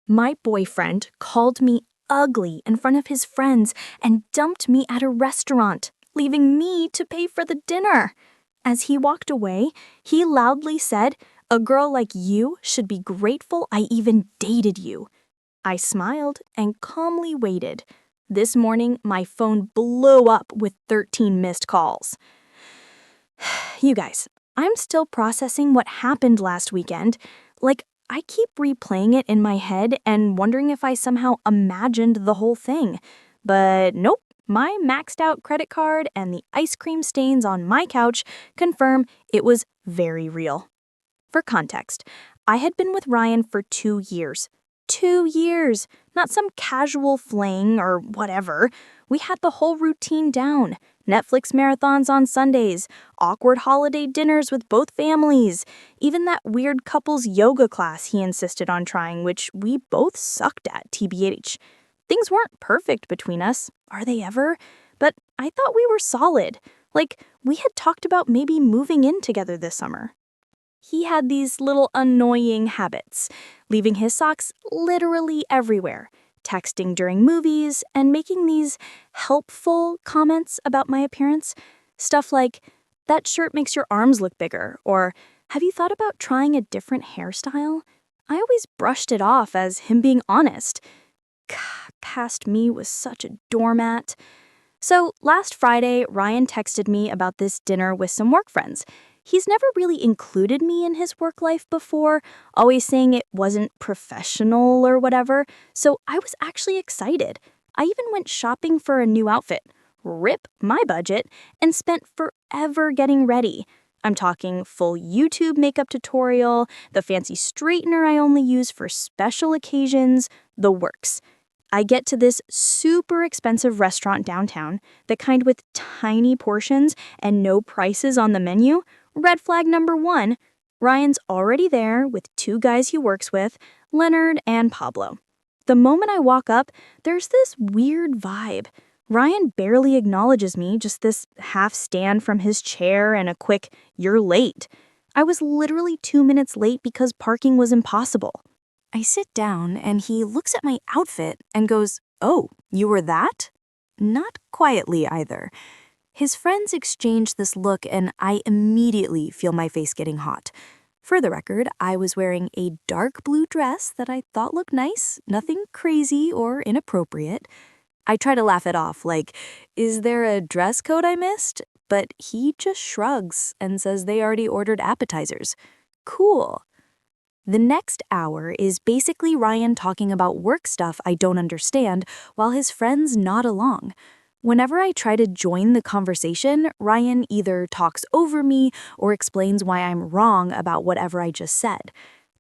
My boyfriend called me ugly in front of his friends and dumped me at a restaurant, leaving me to pay for the dinner. As he walked away, he loudly said, "A girl like you should be grateful I even dated you." I smiled and calmly waited. This morning, my phone blew up with 13 missed calls. You guys, I'm still processing what happened last weekend. I keep replaying it in my head and wondering if I somehow imagined the whole thing. But nope, my maxed out credit card and the ice cream stains on my couch confirm it was very real. For context, I had been with Ryan for 2 years. 2 years, not some casual fling or whatever. We had the whole routine down. Netflix marathons on Sundays, awkward holiday dinners with both families, even that weird couples yoga class he insisted on trying, which we both sucked at, TBH. Things weren't perfect between us, are they ever? But I thought we were solid. We had talked about maybe moving in together this summer. He had these little annoying habits, leaving his socks literally everywhere, texting during movies, and making these helpful comments about my appearance. Stuff like, "That shirt makes your arms look bigger," or "Have you thought about trying a different hairstyle?" I always brushed it off as him being honest. Past me was such a doormat. So last Friday, Ryan texted me about this dinner with some work friends. He's never really included me in his work life before, always saying it wasn't professional or whatever, so I was actually excited. I even went shopping for a new outfit, rip my budget, and spent forever getting ready. I'm talking full YouTube makeup tutorial, the fancy straightener I only use for special occasions, the works. I get to this super expensive restaurant downtown, the kind with tiny portions and no prices on the menu. Red flag number 1, Ryan's already there with 2 guys he works with, Leonard and Pablo. The moment I walk up, there's this weird vibe. Ryan barely acknowledges me, just this half stand from his chair and a quick, "You're late." I was literally 2 minutes late because parking was impossible. I sit down and he looks at my outfit and goes, "Oh, you were that?" Not quietly either. His friends exchange this look and I immediately feel my face getting hot. For the record, I was wearing a dark blue dress that I thought looked nice, nothing crazy or inappropriate. I try to laugh it off, like, "Is there a dress code I missed?" But he just shrugs and says they already ordered appetizers. Cool. The next hour is basically Ryan talking about work stuff I don't understand while his friends nod along. Whenever I try to join the conversation, Ryan either talks over me or explains why I'm wrong about whatever I just said.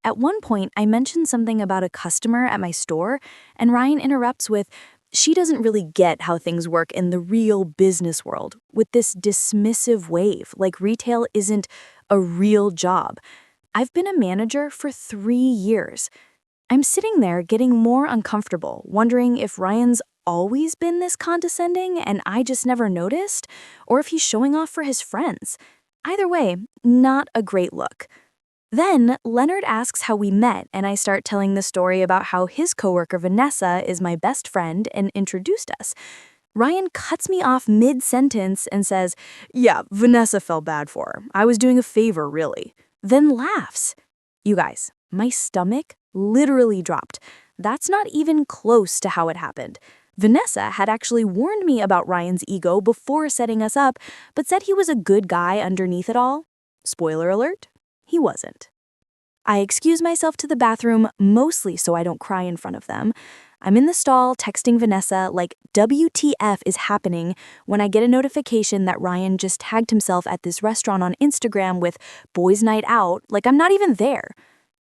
At one point, I mentioned something about a customer at my store, and Ryan interrupts with, "She doesn't really get how things work in the real business world," with this dismissive wave, like retail isn't a real job. I've been a manager for 3 years. I'm sitting there getting more uncomfortable, wondering if Ryan's always been this condescending and I just never noticed, or if he's showing off for his friends. Either way, not a great look. Then Leonard asks how we met, and I start telling the story about how his coworker Vanessa is my best friend and introduced us. Ryan cuts me off mid-sentence and says, "Yeah, Vanessa felt bad for her. I was doing a favor, really." Then laughs. You guys, my stomach literally dropped. That's not even close to how it happened. Vanessa had actually warned me about Ryan's ego before setting us up, but said he was a good guy underneath it all. Spoiler alert, he wasn't. I excuse myself to the bathroom, mostly so I don't cry in front of them. I'm in the stall texting Vanessa like WTF is happening when I get a notification that Ryan just tagged himself at this restaurant on Instagram with "Boys Night Out," like I'm not even there.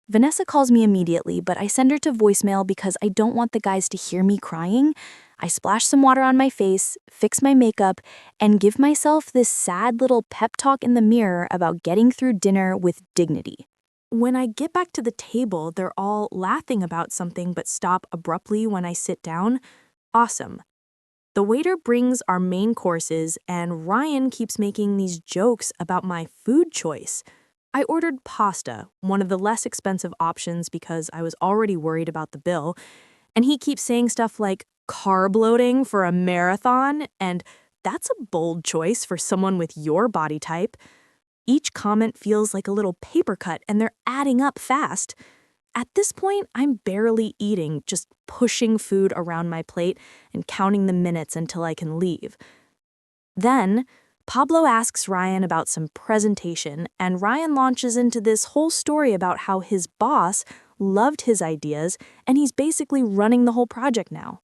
Vanessa calls me immediately, but I send her to voicemail because I don't want the guys to hear me crying. I splash some water on my face, fix my makeup, and give myself this sad little pep talk in the mirror about getting through dinner with dignity. When I get back to the table, they're all laughing about something but stop abruptly when I sit down. Awesome. The waiter brings our main courses, and Ryan keeps making these jokes about my food choice. I ordered pasta, one of the less expensive options because I was already worried about the bill, and he keeps saying stuff like carb loading for a marathon, and that's a bold choice for someone with your body type. Each comment feels like a little paper cut, and they're adding up fast. At this point, I'm barely eating, just pushing food around my plate and counting the minutes until I can leave. Then, Pablo asks Ryan about some presentation, and Ryan launches into this whole story about how his boss loved his ideas and he's basically running the whole project now.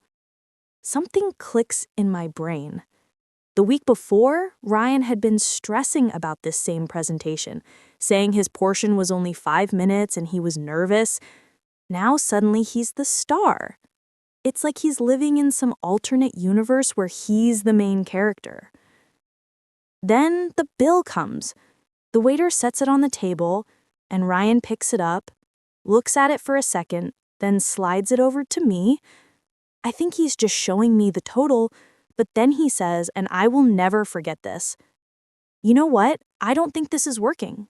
Something clicks in my brain. The week before, Ryan had been stressing about this same presentation, saying his portion was only 5 minutes and he was nervous. Now suddenly he's the star. It's like he's living in some alternate universe where he's the main character. Then the bill comes. The waiter sets it on the table, and Ryan picks it up, looks at it for a second, then slides it over to me. I think he's just showing me the total, but then he says, and I will never forget this, "You know what? I don't think this is working."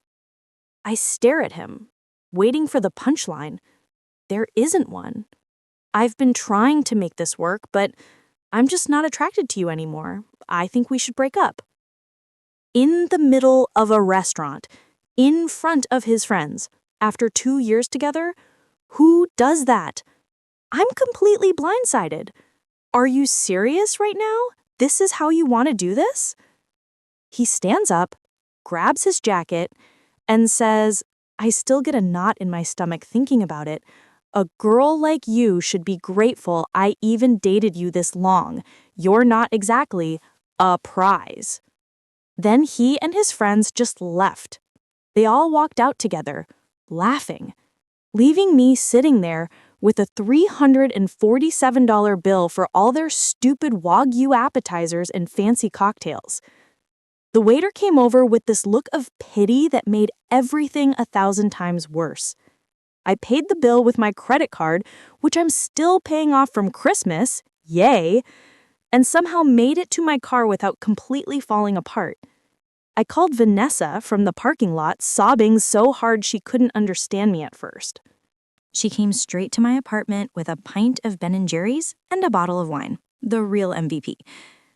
I stare at him, waiting for the punchline. There isn't one. I've been trying to make this work, but I'm just not attracted to you anymore. I think we should break up. In the middle of a restaurant, in front of his friends, after 2 years together, who does that? I'm completely blindsided. Are you serious right now? This is how you want to do this? He stands up, grabs his jacket, and says, I still get a knot in my stomach thinking about it. A girl like you should be grateful I even dated you this long. You're not exactly a prize. Then he and his friends just left. They all walked out together, laughing, leaving me sitting there with a $347 bill for all their stupid Wagyu appetizers and fancy cocktails. The waiter came over with this look of pity that made everything 1,000 times worse. I paid the bill with my credit card, which I'm still paying off from Christmas, yay, and somehow made it to my car without completely falling apart. I called Vanessa from the parking lot, sobbing so hard she couldn't understand me at first. She came straight to my apartment with a pint of Ben & Jerry's and a bottle of wine, the real MVP.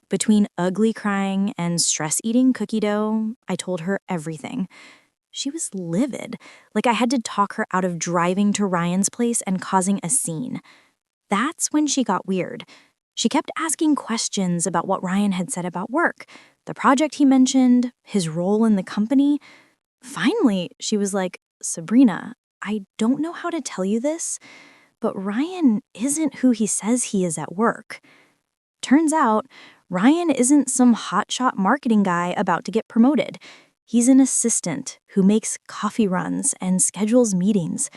Between ugly crying and stress-eating cookie dough, I told her everything. She was livid, like I had to talk her out of driving to Ryan's place and causing a scene. That's when she got weird. She kept asking questions about what Ryan had said about work, the project he mentioned, his role in the company. Finally, she was like, Sabrina, I don't know how to tell you this, but Ryan isn't who he says he is at work. Turns out, Ryan isn't some hotshot marketing guy about to get promoted. He's an assistant who makes coffee runs and schedules meetings.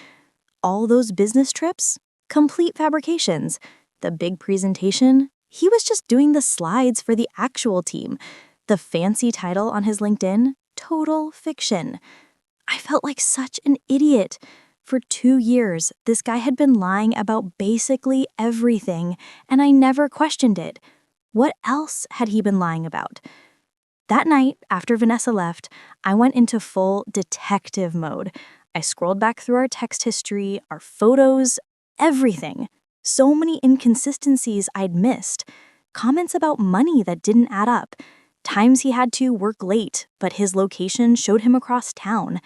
All those business trips? Complete fabrications. The big presentation? He was just doing the slides for the actual team. The fancy title on his LinkedIn? Total fiction. I felt like such an idiot. For 2 years, this guy had been lying about basically everything, and I never questioned it. What else had he been lying about? That night, after Vanessa left, I went into full detective mode. I scrolled back through our text history, our photos, everything. So many inconsistencies I'd missed. Comments about money that didn't add up. Times he had to work late, but his location showed him across town.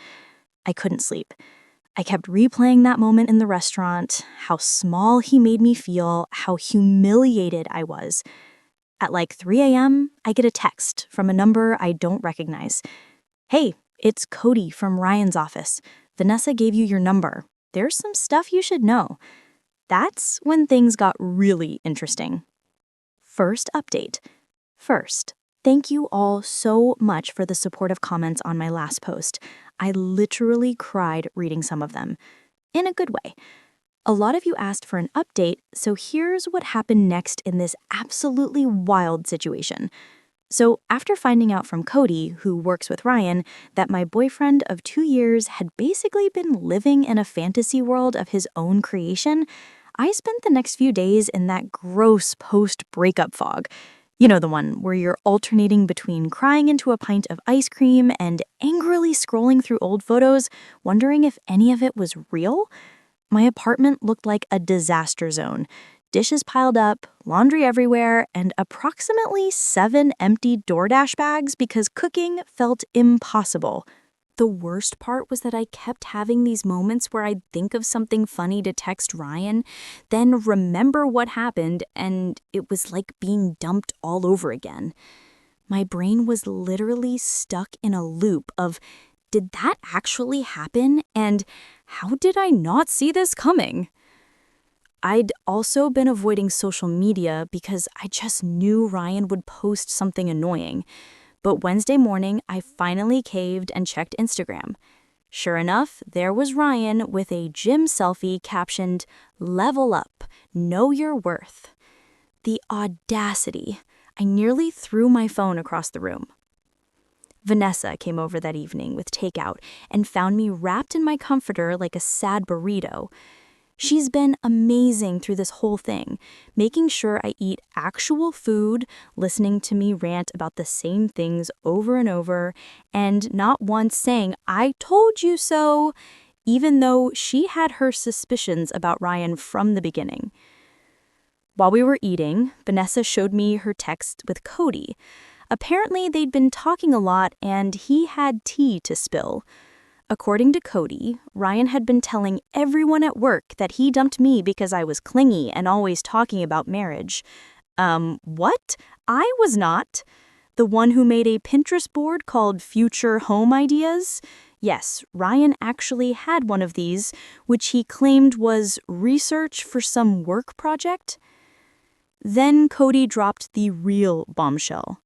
I couldn't sleep. I kept replaying that moment in the restaurant, how small he made me feel, how humiliated I was. At like 3 a.m., I get a text from a number I don't recognize. Hey, it's Cody from Ryan's office. Vanessa gave you your number. There's some stuff you should know. That's when things got really interesting. First update. First, thank you all so much for the supportive comments on my last post. I literally cried reading some of them. In a good way. A lot of you asked for an update, so here's what happened next in this absolutely wild situation. So after finding out from Cody, who works with Ryan, that my boyfriend of 2 years had basically been living in a fantasy world of his own creation, I spent the next few days in that gross post-breakup fog. You know, the one where you're alternating between crying into a pint of ice cream and angrily scrolling through old photos, wondering if any of it was real? My apartment looked like a disaster zone. Dishes piled up, laundry everywhere, and approximately 7 empty DoorDash bags because cooking felt impossible. The worst part was that I kept having these moments where I'd think of something funny to text Ryan, then remember what happened, and it was like being dumped all over again. My brain was literally stuck in a loop of, did that actually happen? And how did I not see this coming? I'd also been avoiding social media because I just knew Ryan would post something annoying. But Wednesday morning, I finally caved and checked Instagram. Sure enough, there was Ryan with a gym selfie captioned, "Level up, know your worth." The audacity. I nearly threw my phone across the room. Vanessa came over that evening with takeout and found me wrapped in my comforter like a sad burrito. She's been amazing through this whole thing, making sure I eat actual food, listening to me rant about the same things over and over, and not once saying, "I told you so," even though she had her suspicions about Ryan from the beginning. While we were eating, Vanessa showed me her text with Cody. Apparently, they'd been talking a lot and he had tea to spill. According to Cody, Ryan had been telling everyone at work that he dumped me because I was clingy and always talking about marriage. What? I was not. The one who made a Pinterest board called Future Home Ideas? Yes, Ryan actually had one of these, which he claimed was research for some work project. Then Cody dropped the real bombshell.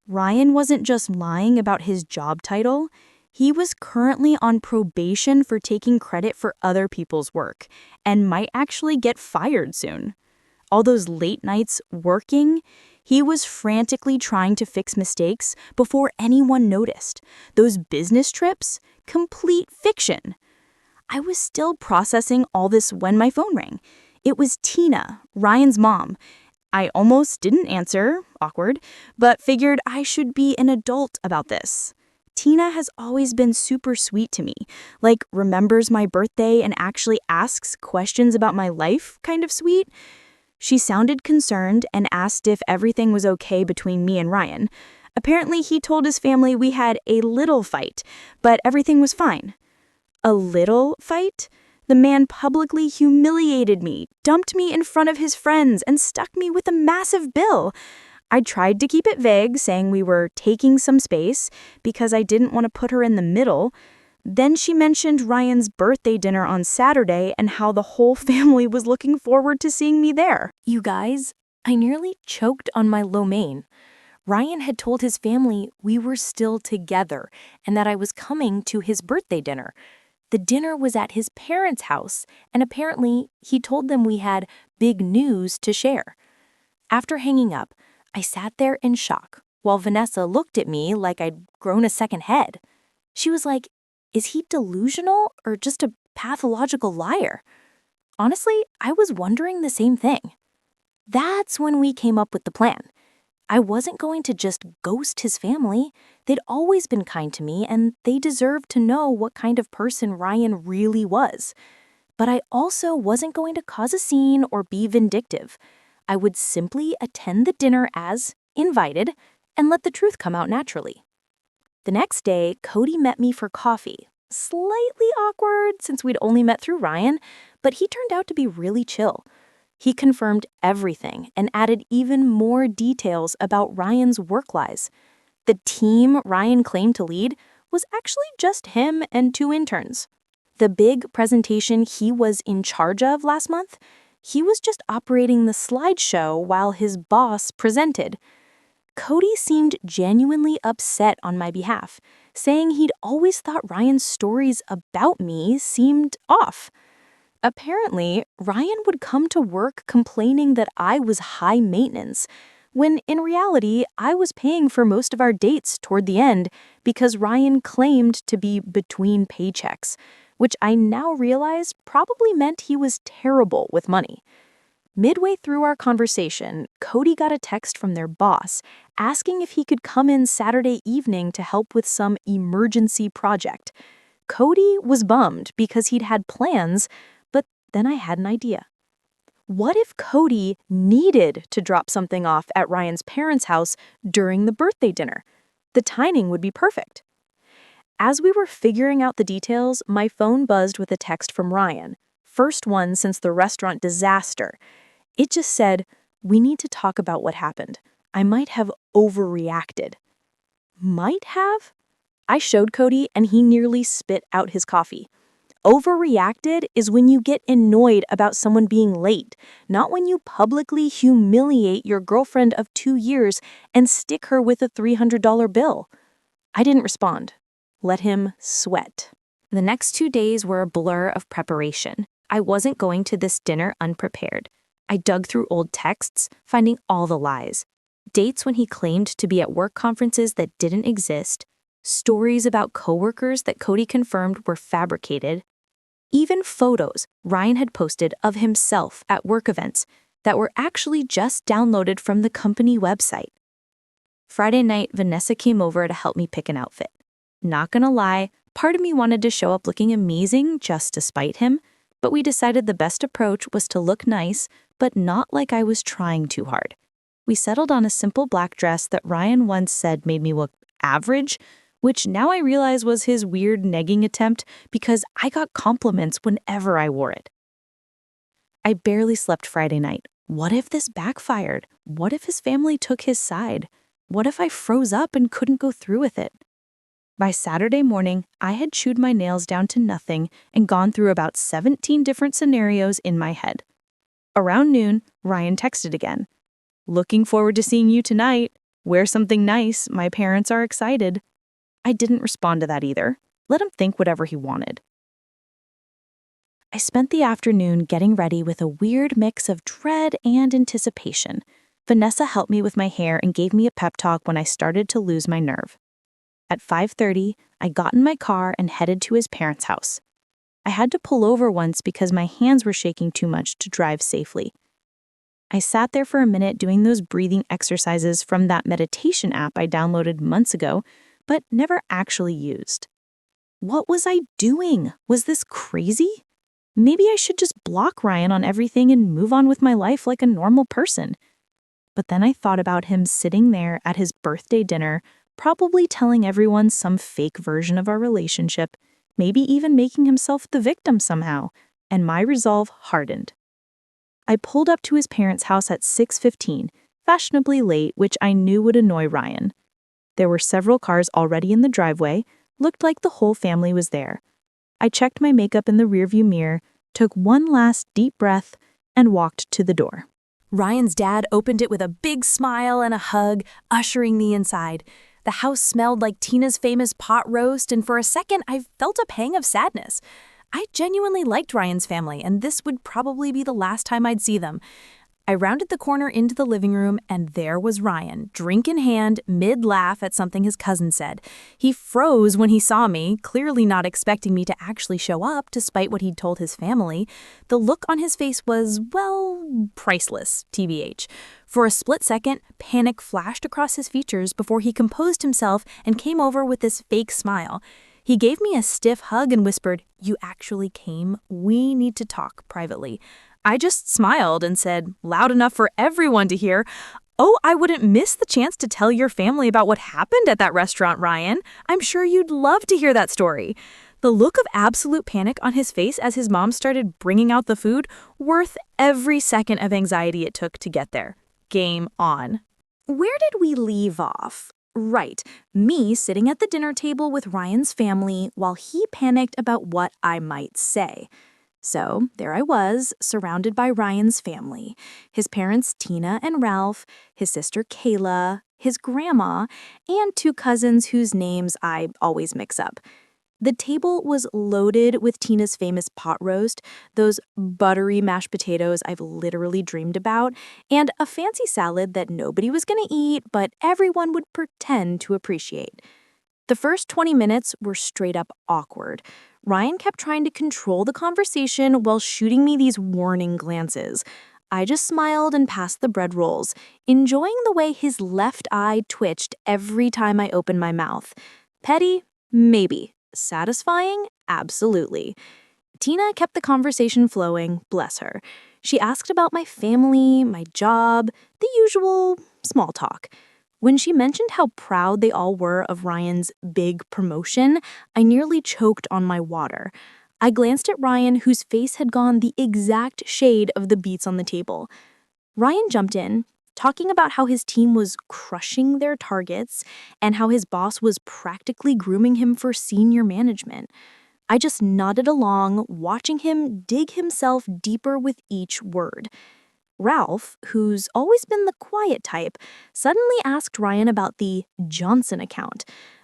Ryan wasn't just lying about his job title. He was currently on probation for taking credit for other people's work and might actually get fired soon. All those late nights working, he was frantically trying to fix mistakes before anyone noticed. Those business trips, complete fiction. I was still processing all this when my phone rang. It was Tina, Ryan's mom. I almost didn't answer, awkward, but figured I should be an adult about this. Tina has always been super sweet to me, like remembers my birthday and actually asks questions about my life, kind of sweet. She sounded concerned and asked if everything was okay between me and Ryan. Apparently, he told his family we had a little fight, but everything was fine. A little fight? The man publicly humiliated me, dumped me in front of his friends, and stuck me with a massive bill. I tried to keep it vague, saying we were taking some space because I didn't want to put her in the middle. Then she mentioned Ryan's birthday dinner on Saturday and how the whole family was looking forward to seeing me there. You guys, I nearly choked on my lo mein. Ryan had told his family we were still together and that I was coming to his birthday dinner. The dinner was at his parents' house, and apparently he told them we had big news to share. After hanging up, I sat there in shock while Vanessa looked at me like I'd grown a second head. She was like, is he delusional or just a pathological liar? Honestly, I was wondering the same thing. That's when we came up with the plan. I wasn't going to just ghost his family. They'd always been kind to me, and they deserved to know what kind of person Ryan really was. But I also wasn't going to cause a scene or be vindictive. I would simply attend the dinner as invited and let the truth come out naturally. The next day, Cody met me for coffee. Slightly awkward since we'd only met through Ryan, but he turned out to be really chill. He confirmed everything and added even more details about Ryan's work lies. The team Ryan claimed to lead was actually just him and 2 interns. The big presentation he was in charge of last month, he was just operating the slideshow while his boss presented. Cody seemed genuinely upset on my behalf, saying he'd always thought Ryan's stories about me seemed off. Apparently, Ryan would come to work complaining that I was high maintenance, when in reality, I was paying for most of our dates toward the end because Ryan claimed to be between paychecks, which I now realize probably meant he was terrible with money. Midway through our conversation, Cody got a text from their boss asking if he could come in Saturday evening to help with some emergency project. Cody was bummed because he'd had plans, but then I had an idea. What if Cody needed to drop something off at Ryan's parents' house during the birthday dinner? The timing would be perfect. As we were figuring out the details, my phone buzzed with a text from Ryan, first one since the restaurant disaster. It just said, "We need to talk about what happened. I might have overreacted." Might have? I showed Cody and he nearly spit out his coffee. Overreacted is when you get annoyed about someone being late, not when you publicly humiliate your girlfriend of 2 years and stick her with a $300 bill. I didn't respond. Let him sweat. The next 2 days were a blur of preparation. I wasn't going to this dinner unprepared. I dug through old texts, finding all the lies. Dates when he claimed to be at work conferences that didn't exist, stories about coworkers that Cody confirmed were fabricated, even photos Ryan had posted of himself at work events that were actually just downloaded from the company website. Friday night, Vanessa came over to help me pick an outfit. Not gonna lie, part of me wanted to show up looking amazing just to spite him, but we decided the best approach was to look nice, but not like I was trying too hard. We settled on a simple black dress that Ryan once said made me look average, which now I realize was his weird negging attempt because I got compliments whenever I wore it. I barely slept Friday night. What if this backfired? What if his family took his side? What if I froze up and couldn't go through with it? By Saturday morning, I had chewed my nails down to nothing and gone through about 17 different scenarios in my head. Around noon, Ryan texted again. "Looking forward to seeing you tonight. Wear something nice. My parents are excited." I didn't respond to that either. Let him think whatever he wanted. I spent the afternoon getting ready with a weird mix of dread and anticipation. Vanessa helped me with my hair and gave me a pep talk when I started to lose my nerve. At 5:30, I got in my car and headed to his parents' house. I had to pull over once because my hands were shaking too much to drive safely. I sat there for a minute doing those breathing exercises from that meditation app I downloaded months ago, but never actually used. What was I doing? Was this crazy? Maybe I should just block Ryan on everything and move on with my life like a normal person. But then I thought about him sitting there at his birthday dinner, probably telling everyone some fake version of our relationship, maybe even making himself the victim somehow, and my resolve hardened. I pulled up to his parents' house at 6:15, fashionably late, which I knew would annoy Ryan. There were several cars already in the driveway, looked like the whole family was there. I checked my makeup in the rearview mirror, took one last deep breath, and walked to the door. Ryan's dad opened it with a big smile and a hug, ushering me inside. The house smelled like Tina's famous pot roast, and for a second I felt a pang of sadness. I genuinely liked Ryan's family, and this would probably be the last time I'd see them. I rounded the corner into the living room, and there was Ryan, drink in hand, mid-laugh at something his cousin said. He froze when he saw me, clearly not expecting me to actually show up, despite what he'd told his family. The look on his face was, well, priceless, TBH. For a split second, panic flashed across his features before he composed himself and came over with this fake smile. He gave me a stiff hug and whispered, "You actually came? We need to talk privately." I just smiled and said, loud enough for everyone to hear, "Oh, I wouldn't miss the chance to tell your family about what happened at that restaurant, Ryan. I'm sure you'd love to hear that story." The look of absolute panic on his face as his mom started bringing out the food, worth every second of anxiety it took to get there. Game on. Where did we leave off? Right, me sitting at the dinner table with Ryan's family while he panicked about what I might say. So there I was, surrounded by Ryan's family, his parents Tina and Ralph, his sister Kayla, his grandma, and 2 cousins whose names I always mix up. The table was loaded with Tina's famous pot roast, those buttery mashed potatoes I've literally dreamed about, and a fancy salad that nobody was going to eat, but everyone would pretend to appreciate. The first 20 minutes were straight up awkward. Ryan kept trying to control the conversation while shooting me these warning glances. I just smiled and passed the bread rolls, enjoying the way his left eye twitched every time I opened my mouth. Petty? Maybe. Satisfying? Absolutely. Tina kept the conversation flowing, bless her. She asked about my family, my job, the usual small talk. When she mentioned how proud they all were of Ryan's big promotion, I nearly choked on my water. I glanced at Ryan, whose face had gone the exact shade of the beets on the table. Ryan jumped in, talking about how his team was crushing their targets and how his boss was practically grooming him for senior management. I just nodded along, watching him dig himself deeper with each word. Ralph, who's always been the quiet type, suddenly asked Ryan about the Johnson account.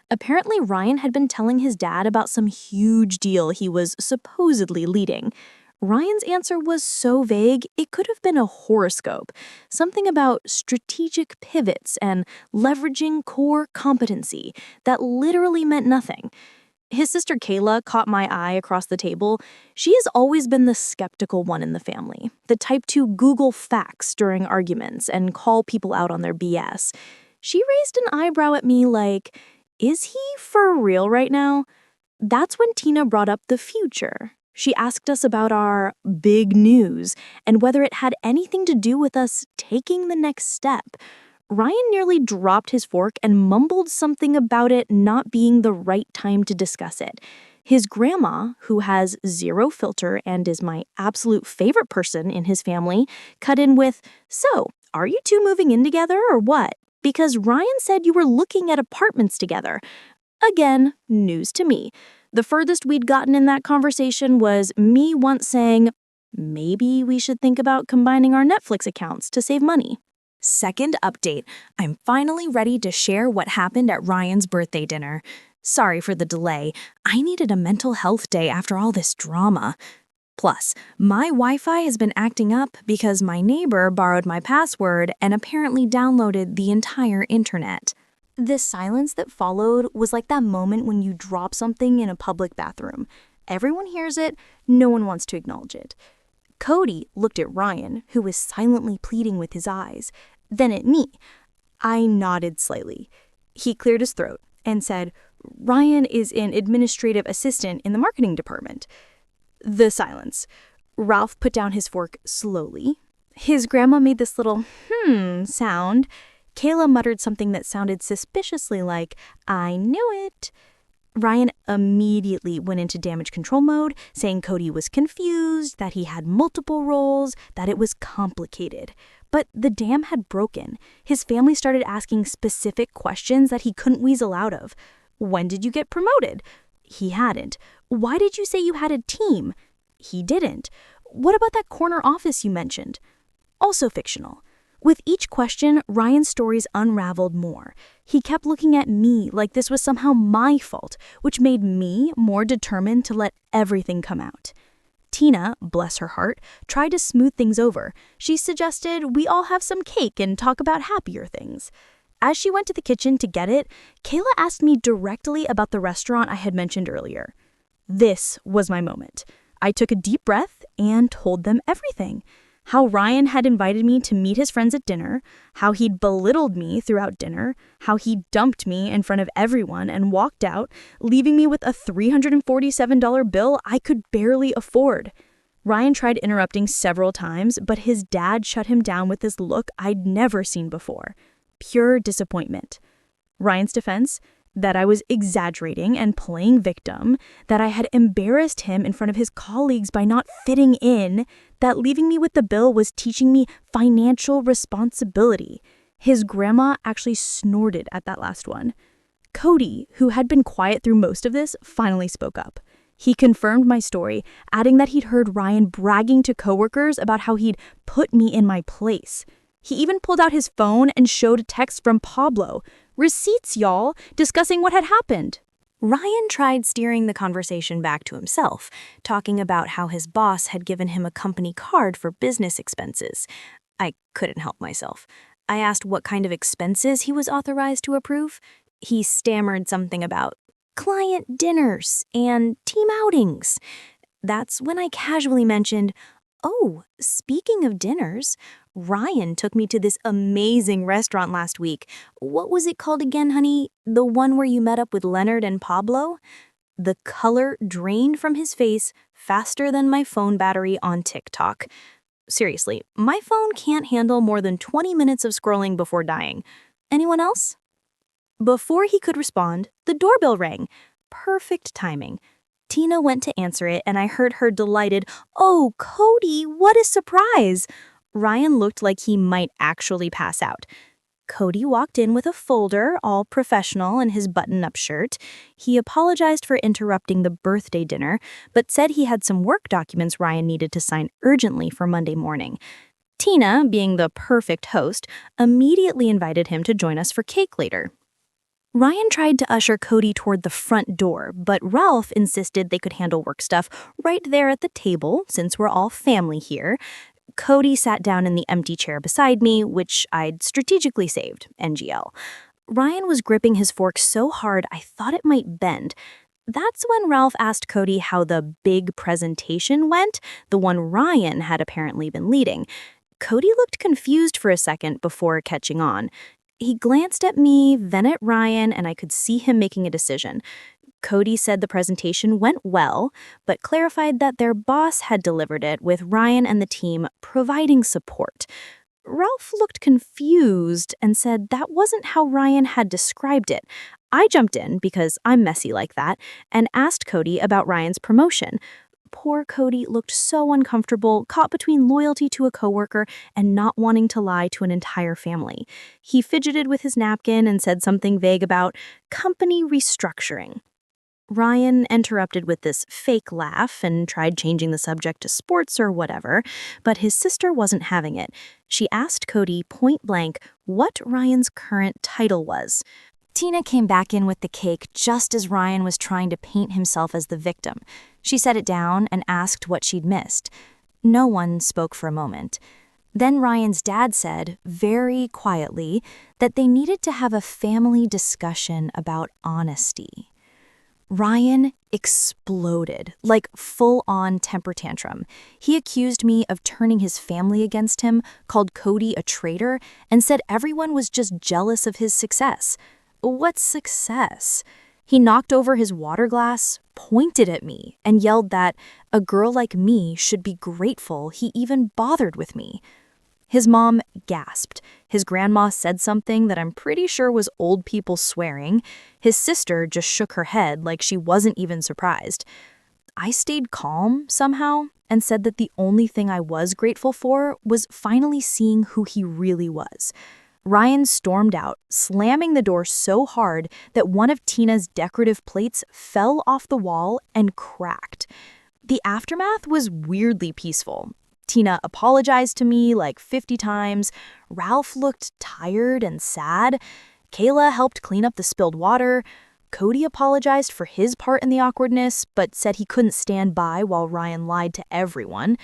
Apparently, Ryan had been telling his dad about some huge deal he was supposedly leading. Ryan's answer was so vague, it could have been a horoscope. Something about strategic pivots and leveraging core competency that literally meant nothing. His sister Kayla caught my eye across the table. She has always been the skeptical one in the family, the type to Google facts during arguments and call people out on their BS. She raised an eyebrow at me like, is he for real right now? That's when Tina brought up the future. She asked us about our big news and whether it had anything to do with us taking the next step. Ryan nearly dropped his fork and mumbled something about it not being the right time to discuss it. His grandma, who has zero filter and is my absolute favorite person in his family, cut in with, "So, are you two moving in together or what? Because Ryan said you were looking at apartments together." Again, news to me. The furthest we'd gotten in that conversation was me once saying, maybe we should think about combining our Netflix accounts to save money. Second update. I'm finally ready to share what happened at Ryan's birthday dinner. Sorry for the delay. I needed a mental health day after all this drama. Plus, my Wi-Fi has been acting up because my neighbor borrowed my password and apparently downloaded the entire internet. The silence that followed was like that moment when you drop something in a public bathroom. Everyone hears it, no one wants to acknowledge it. Cody looked at Ryan, who was silently pleading with his eyes, then at me. I nodded slightly. He cleared his throat and said, "Ryan is an administrative assistant in the marketing department." The silence. Ralph put down his fork slowly. His grandma made this little sound. Kayla muttered something that sounded suspiciously like, "I knew it." Ryan immediately went into damage control mode, saying Cody was confused, that he had multiple roles, that it was complicated. But the dam had broken. His family started asking specific questions that he couldn't weasel out of. When did you get promoted? He hadn't. Why did you say you had a team? He didn't. What about that corner office you mentioned? Also fictional. With each question, Ryan's stories unraveled more. He kept looking at me like this was somehow my fault, which made me more determined to let everything come out. Tina, bless her heart, tried to smooth things over. She suggested we all have some cake and talk about happier things. As she went to the kitchen to get it, Kayla asked me directly about the restaurant I had mentioned earlier. This was my moment. I took a deep breath and told them everything. How Ryan had invited me to meet his friends at dinner, how he'd belittled me throughout dinner, how he dumped me in front of everyone and walked out, leaving me with a $347 bill I could barely afford. Ryan tried interrupting several times, but his dad shut him down with this look I'd never seen before. Pure disappointment. Ryan's defense? That I was exaggerating and playing victim, that I had embarrassed him in front of his colleagues by not fitting in, that leaving me with the bill was teaching me financial responsibility. His grandma actually snorted at that last one. Cody, who had been quiet through most of this, finally spoke up. He confirmed my story, adding that he'd heard Ryan bragging to coworkers about how he'd put me in my place. He even pulled out his phone and showed a text from Pablo. Receipts, y'all, discussing what had happened. Ryan tried steering the conversation back to himself, talking about how his boss had given him a company card for business expenses. I couldn't help myself. I asked what kind of expenses he was authorized to approve. He stammered something about client dinners and team outings. That's when I casually mentioned, Oh, speaking of dinners, Ryan took me to this amazing restaurant last week. What was it called again, honey? The one where you met up with Leonard and Pablo? The color drained from his face faster than my phone battery on TikTok. Seriously, my phone can't handle more than 20 minutes of scrolling before dying. Anyone else? Before he could respond, the doorbell rang. Perfect timing. Tina went to answer it, and I heard her delighted, "Oh, Cody, what a surprise!" Ryan looked like he might actually pass out. Cody walked in with a folder, all professional, in his button-up shirt. He apologized for interrupting the birthday dinner, but said he had some work documents Ryan needed to sign urgently for Monday morning. Tina, being the perfect host, immediately invited him to join us for cake later. Ryan tried to usher Cody toward the front door, but Ralph insisted they could handle work stuff right there at the table, since we're all family here. Cody sat down in the empty chair beside me, which I'd strategically saved, NGL. Ryan was gripping his fork so hard I thought it might bend. That's when Ralph asked Cody how the big presentation went, the one Ryan had apparently been leading. Cody looked confused for a second before catching on. He glanced at me, then at Ryan, and I could see him making a decision. Cody said the presentation went well, but clarified that their boss had delivered it with Ryan and the team providing support. Ralph looked confused and said that wasn't how Ryan had described it. I jumped in, because I'm messy like that, and asked Cody about Ryan's promotion. Poor Cody looked so uncomfortable, caught between loyalty to a coworker and not wanting to lie to an entire family. He fidgeted with his napkin and said something vague about company restructuring. Ryan interrupted with this fake laugh and tried changing the subject to sports or whatever, but his sister wasn't having it. She asked Cody point blank what Ryan's current title was. Tina came back in with the cake just as Ryan was trying to paint himself as the victim. She set it down and asked what she'd missed. No one spoke for a moment. Then Ryan's dad said, very quietly, that they needed to have a family discussion about honesty. Ryan exploded, like full-on temper tantrum. He accused me of turning his family against him, called Cody a traitor, and said everyone was just jealous of his success. What success? He knocked over his water glass, pointed at me, and yelled that a girl like me should be grateful he even bothered with me. His mom gasped. His grandma said something that I'm pretty sure was old people swearing. His sister just shook her head like she wasn't even surprised. I stayed calm somehow and said that the only thing I was grateful for was finally seeing who he really was. Ryan stormed out, slamming the door so hard that one of Tina's decorative plates fell off the wall and cracked. The aftermath was weirdly peaceful. Tina apologized to me like 50 times. Ralph looked tired and sad. Kayla helped clean up the spilled water. Cody apologized for his part in the awkwardness, but said he couldn't stand by while Ryan lied to everyone.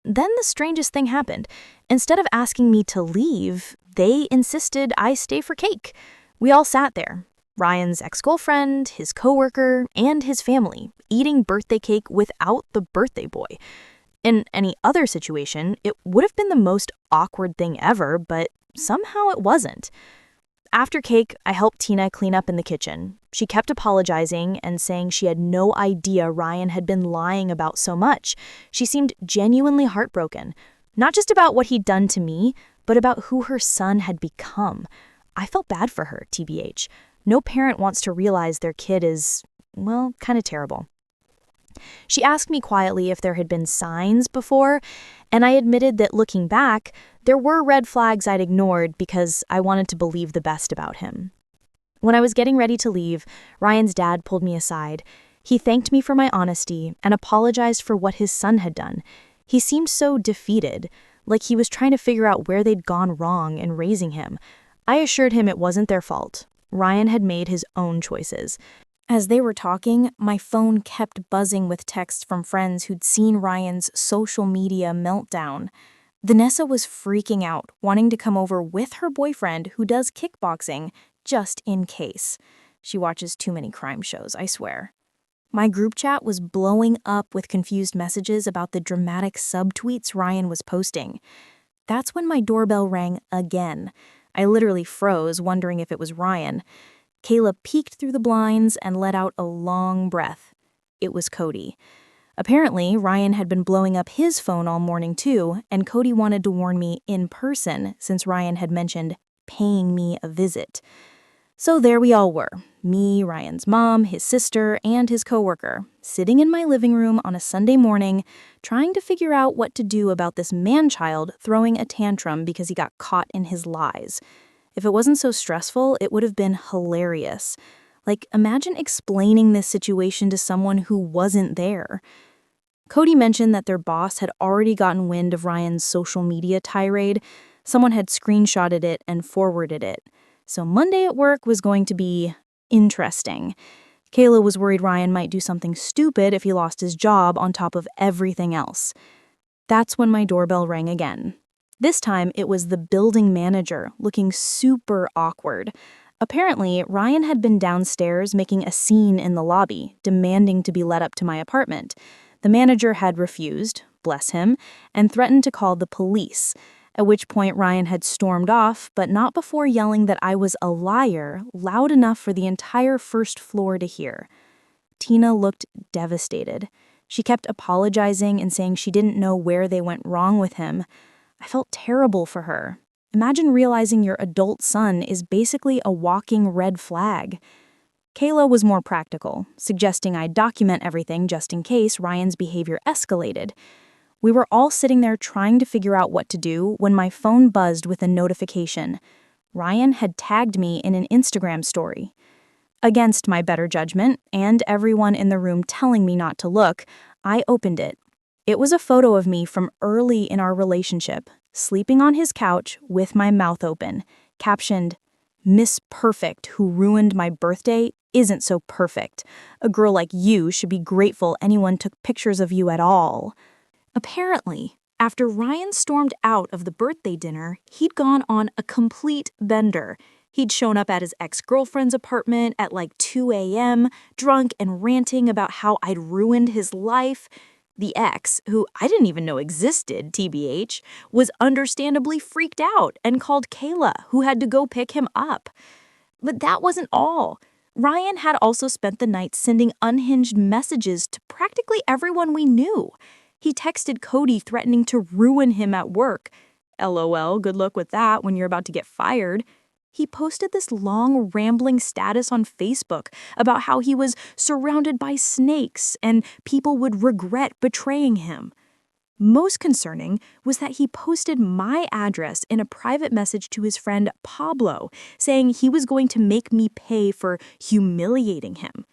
Then the strangest thing happened. Instead of asking me to leave, they insisted I stay for cake. We all sat there, Ryan's ex-girlfriend, his coworker, and his family, eating birthday cake without the birthday boy. In any other situation, it would have been the most awkward thing ever, but somehow it wasn't. After cake, I helped Tina clean up in the kitchen. She kept apologizing and saying she had no idea Ryan had been lying about so much. She seemed genuinely heartbroken, not just about what he'd done to me, but about who her son had become. I felt bad for her, TBH. No parent wants to realize their kid is, well, kind of terrible. She asked me quietly if there had been signs before, and I admitted that looking back, there were red flags I'd ignored because I wanted to believe the best about him. When I was getting ready to leave, Ryan's dad pulled me aside. He thanked me for my honesty and apologized for what his son had done. He seemed so defeated, like he was trying to figure out where they'd gone wrong in raising him. I assured him it wasn't their fault. Ryan had made his own choices. As they were talking, my phone kept buzzing with texts from friends who'd seen Ryan's social media meltdown. Vanessa was freaking out, wanting to come over with her boyfriend who does kickboxing, just in case. She watches too many crime shows, I swear. My group chat was blowing up with confused messages about the dramatic subtweets Ryan was posting. That's when my doorbell rang again. I literally froze, wondering if it was Ryan. Kayla peeked through the blinds and let out a long breath. It was Cody. Apparently, Ryan had been blowing up his phone all morning too, and Cody wanted to warn me in person since Ryan had mentioned paying me a visit. So there we all were, me, Ryan's mom, his sister, and his coworker, sitting in my living room on a Sunday morning, trying to figure out what to do about this man-child throwing a tantrum because he got caught in his lies. If it wasn't so stressful, it would have been hilarious. Like, imagine explaining this situation to someone who wasn't there. Cody mentioned that their boss had already gotten wind of Ryan's social media tirade. Someone had screenshotted it and forwarded it. So Monday at work was going to be interesting. Kayla was worried Ryan might do something stupid if he lost his job on top of everything else. That's when my doorbell rang again. This time, it was the building manager, looking super awkward. Apparently, Ryan had been downstairs making a scene in the lobby, demanding to be let up to my apartment. The manager had refused, bless him, and threatened to call the police, at which point Ryan had stormed off, but not before yelling that I was a liar, loud enough for the entire first floor to hear. Tina looked devastated. She kept apologizing and saying she didn't know where they went wrong with him. I felt terrible for her. Imagine realizing your adult son is basically a walking red flag. Kayla was more practical, suggesting I document everything just in case Ryan's behavior escalated. We were all sitting there trying to figure out what to do when my phone buzzed with a notification. Ryan had tagged me in an Instagram story. Against my better judgment, and everyone in the room telling me not to look, I opened it. It was a photo of me from early in our relationship, sleeping on his couch with my mouth open, captioned, "Miss Perfect who ruined my birthday isn't so perfect. A girl like you should be grateful anyone took pictures of you at all." Apparently, after Ryan stormed out of the birthday dinner, he'd gone on a complete bender. He'd shown up at his ex-girlfriend's apartment at like 2 a.m., drunk and ranting about how I'd ruined his life. The ex, who I didn't even know existed, TBH, was understandably freaked out and called Kayla, who had to go pick him up. But that wasn't all. Ryan had also spent the night sending unhinged messages to practically everyone we knew. He texted Cody threatening to ruin him at work. LOL, good luck with that when you're about to get fired. He posted this long, rambling status on Facebook about how he was surrounded by snakes and people would regret betraying him. Most concerning was that he posted my address in a private message to his friend Pablo, saying he was going to make me pay for humiliating him.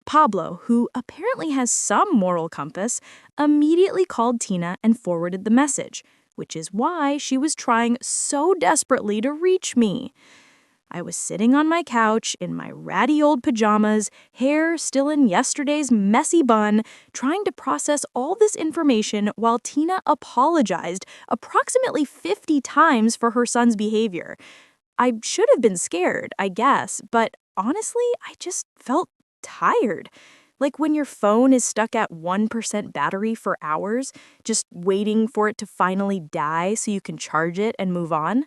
Pablo, who apparently has some moral compass, immediately called Tina and forwarded the message, which is why she was trying so desperately to reach me. I was sitting on my couch in my ratty old pajamas, hair still in yesterday's messy bun, trying to process all this information while Tina apologized approximately 50 times for her son's behavior. I should have been scared, I guess, but honestly, I just felt tired. Like when your phone is stuck at 1% battery for hours, just waiting for it to finally die so you can charge it and move on.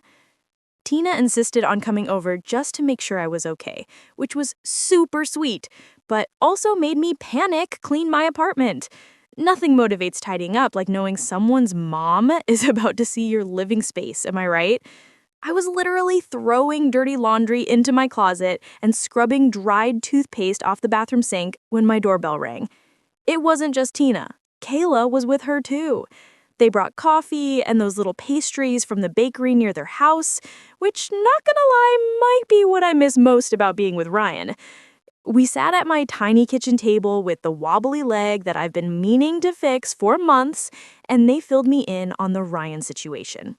Tina insisted on coming over just to make sure I was okay, which was super sweet, but also made me panic clean my apartment. Nothing motivates tidying up like knowing someone's mom is about to see your living space, am I right? I was literally throwing dirty laundry into my closet and scrubbing dried toothpaste off the bathroom sink when my doorbell rang. It wasn't just Tina. Kayla was with her too. They brought coffee and those little pastries from the bakery near their house, which, not gonna lie, might be what I miss most about being with Ryan. We sat at my tiny kitchen table with the wobbly leg that I've been meaning to fix for months, and they filled me in on the Ryan situation.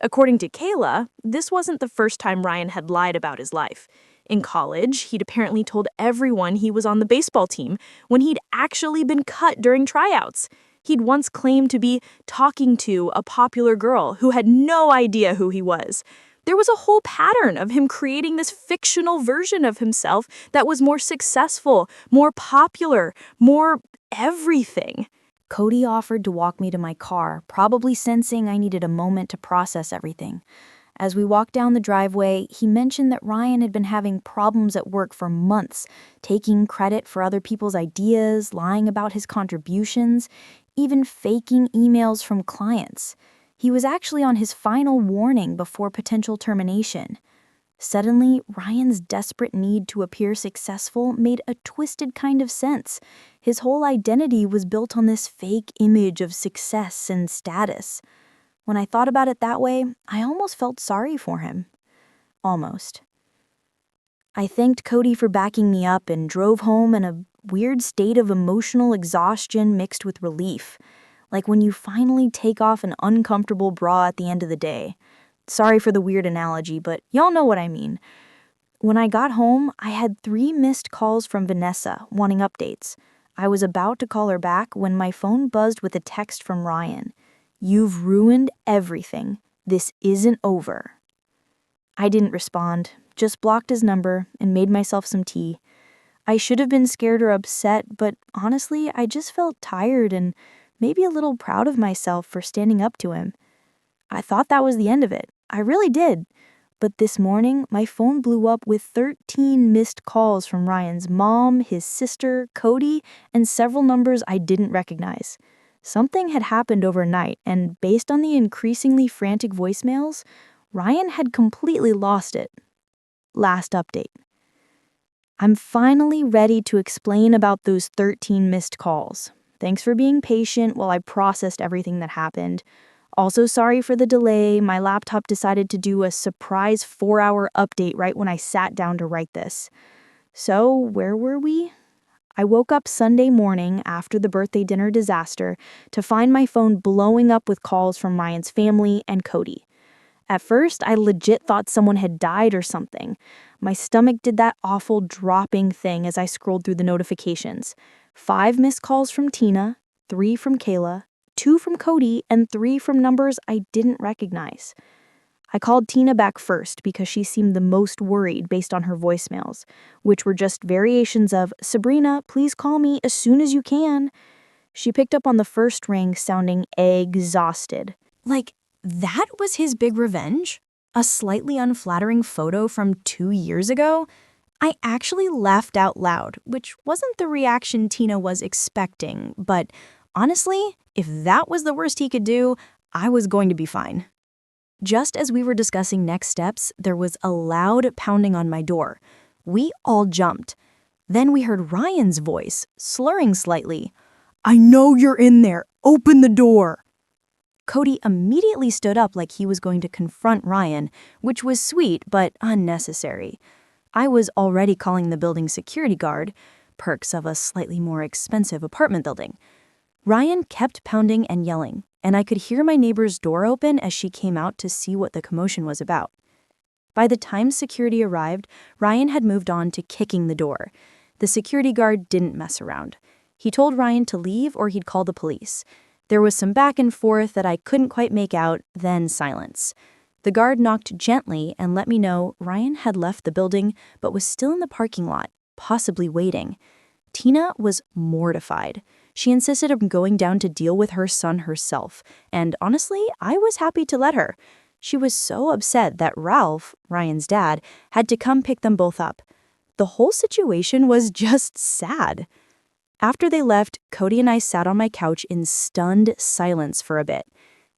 According to Kayla, this wasn't the first time Ryan had lied about his life. In college, he'd apparently told everyone he was on the baseball team when he'd actually been cut during tryouts. He'd once claimed to be talking to a popular girl who had no idea who he was. There was a whole pattern of him creating this fictional version of himself that was more successful, more popular, more everything. Cody offered to walk me to my car, probably sensing I needed a moment to process everything. As we walked down the driveway, he mentioned that Ryan had been having problems at work for months, taking credit for other people's ideas, lying about his contributions, even faking emails from clients. He was actually on his final warning before potential termination. Suddenly, Ryan's desperate need to appear successful made a twisted kind of sense. His whole identity was built on this fake image of success and status. When I thought about it that way, I almost felt sorry for him. Almost. I thanked Cody for backing me up and drove home in a weird state of emotional exhaustion mixed with relief, like when you finally take off an uncomfortable bra at the end of the day. Sorry for the weird analogy, but y'all know what I mean. When I got home, I had 3 missed calls from Vanessa wanting updates. I was about to call her back when my phone buzzed with a text from Ryan. "You've ruined everything. This isn't over." I didn't respond, just blocked his number and made myself some tea. I should have been scared or upset, but honestly, I just felt tired and maybe a little proud of myself for standing up to him. I thought that was the end of it. I really did. But this morning, my phone blew up with 13 missed calls from Ryan's mom, his sister, Cody, and several numbers I didn't recognize. Something had happened overnight, and based on the increasingly frantic voicemails, Ryan had completely lost it. Last update. I'm finally ready to explain about those 13 missed calls. Thanks for being patient while I processed everything that happened. Also sorry for the delay. My laptop decided to do a surprise 4-hour update right when I sat down to write this. So, where were we? I woke up Sunday morning after the birthday dinner disaster to find my phone blowing up with calls from Ryan's family and Cody. At first, I legit thought someone had died or something. My stomach did that awful dropping thing as I scrolled through the notifications. 5 missed calls from Tina, 3 from Kayla, 2 from Cody, and 3 from numbers I didn't recognize. I called Tina back first because she seemed the most worried based on her voicemails, which were just variations of, "Sabrina, please call me as soon as you can." She picked up on the first ring sounding exhausted. Like, that was his big revenge? A slightly unflattering photo from 2 years ago? I actually laughed out loud, which wasn't the reaction Tina was expecting, but honestly, if that was the worst he could do, I was going to be fine. Just as we were discussing next steps, there was a loud pounding on my door. We all jumped. Then we heard Ryan's voice, slurring slightly. "I know you're in there. Open the door." Cody immediately stood up like he was going to confront Ryan, which was sweet but unnecessary. I was already calling the building's security guard, perks of a slightly more expensive apartment building. Ryan kept pounding and yelling, and I could hear my neighbor's door open as she came out to see what the commotion was about. By the time security arrived, Ryan had moved on to kicking the door. The security guard didn't mess around. He told Ryan to leave or he'd call the police. There was some back and forth that I couldn't quite make out, then silence. The guard knocked gently and let me know Ryan had left the building but was still in the parking lot, possibly waiting. Tina was mortified. She insisted on going down to deal with her son herself, and honestly, I was happy to let her. She was so upset that Ralph, Ryan's dad, had to come pick them both up. The whole situation was just sad. After they left, Cody and I sat on my couch in stunned silence for a bit.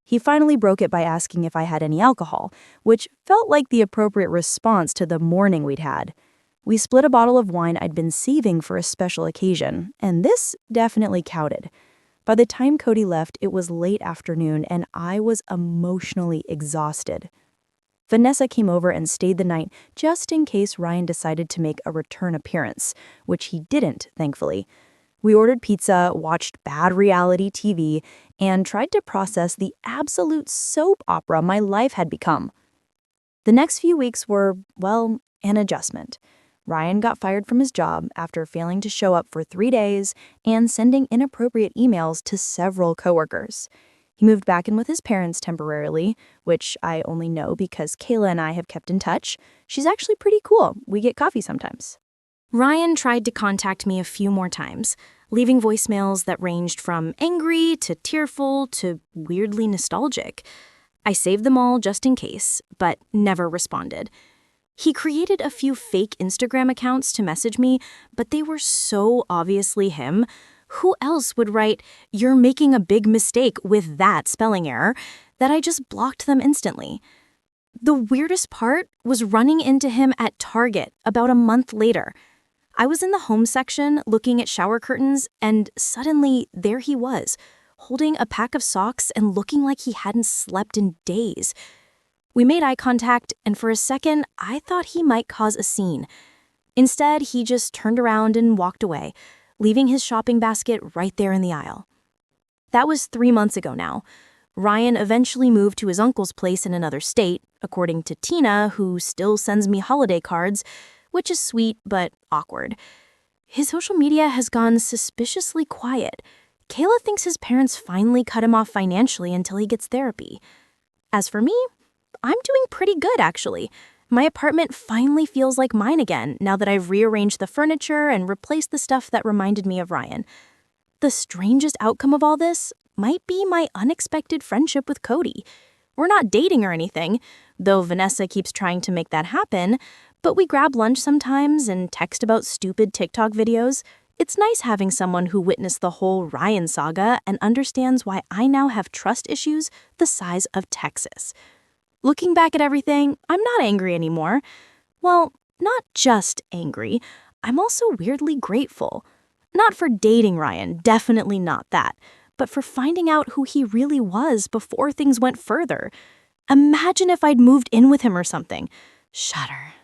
He finally broke it by asking if I had any alcohol, which felt like the appropriate response to the morning we'd had. We split a bottle of wine I'd been saving for a special occasion, and this definitely counted. By the time Cody left, it was late afternoon, and I was emotionally exhausted. Vanessa came over and stayed the night just in case Ryan decided to make a return appearance, which he didn't, thankfully. We ordered pizza, watched bad reality TV, and tried to process the absolute soap opera my life had become. The next few weeks were, well, an adjustment. Ryan got fired from his job after failing to show up for 3 days and sending inappropriate emails to several coworkers. He moved back in with his parents temporarily, which I only know because Kayla and I have kept in touch. She's actually pretty cool. We get coffee sometimes. Ryan tried to contact me a few more times, leaving voicemails that ranged from angry to tearful to weirdly nostalgic. I saved them all just in case, but never responded. He created a few fake Instagram accounts to message me, but they were so obviously him. Who else would write, "You're making a big mistake" with that spelling error, that I just blocked them instantly. The weirdest part was running into him at Target about a month later. I was in the home section looking at shower curtains, and suddenly there he was, holding a pack of socks and looking like he hadn't slept in days. We made eye contact, and for a second, I thought he might cause a scene. Instead, he just turned around and walked away, leaving his shopping basket right there in the aisle. That was 3 months ago now. Ryan eventually moved to his uncle's place in another state, according to Tina, who still sends me holiday cards, which is sweet but awkward. His social media has gone suspiciously quiet. Kayla thinks his parents finally cut him off financially until he gets therapy. As for me, I'm doing pretty good, actually. My apartment finally feels like mine again now that I've rearranged the furniture and replaced the stuff that reminded me of Ryan. The strangest outcome of all this might be my unexpected friendship with Cody. We're not dating or anything, though Vanessa keeps trying to make that happen, but we grab lunch sometimes and text about stupid TikTok videos. It's nice having someone who witnessed the whole Ryan saga and understands why I now have trust issues the size of Texas. Looking back at everything, I'm not angry anymore. Well, not just angry. I'm also weirdly grateful. Not for dating Ryan, definitely not that, but for finding out who he really was before things went further. Imagine if I'd moved in with him or something. Shudder.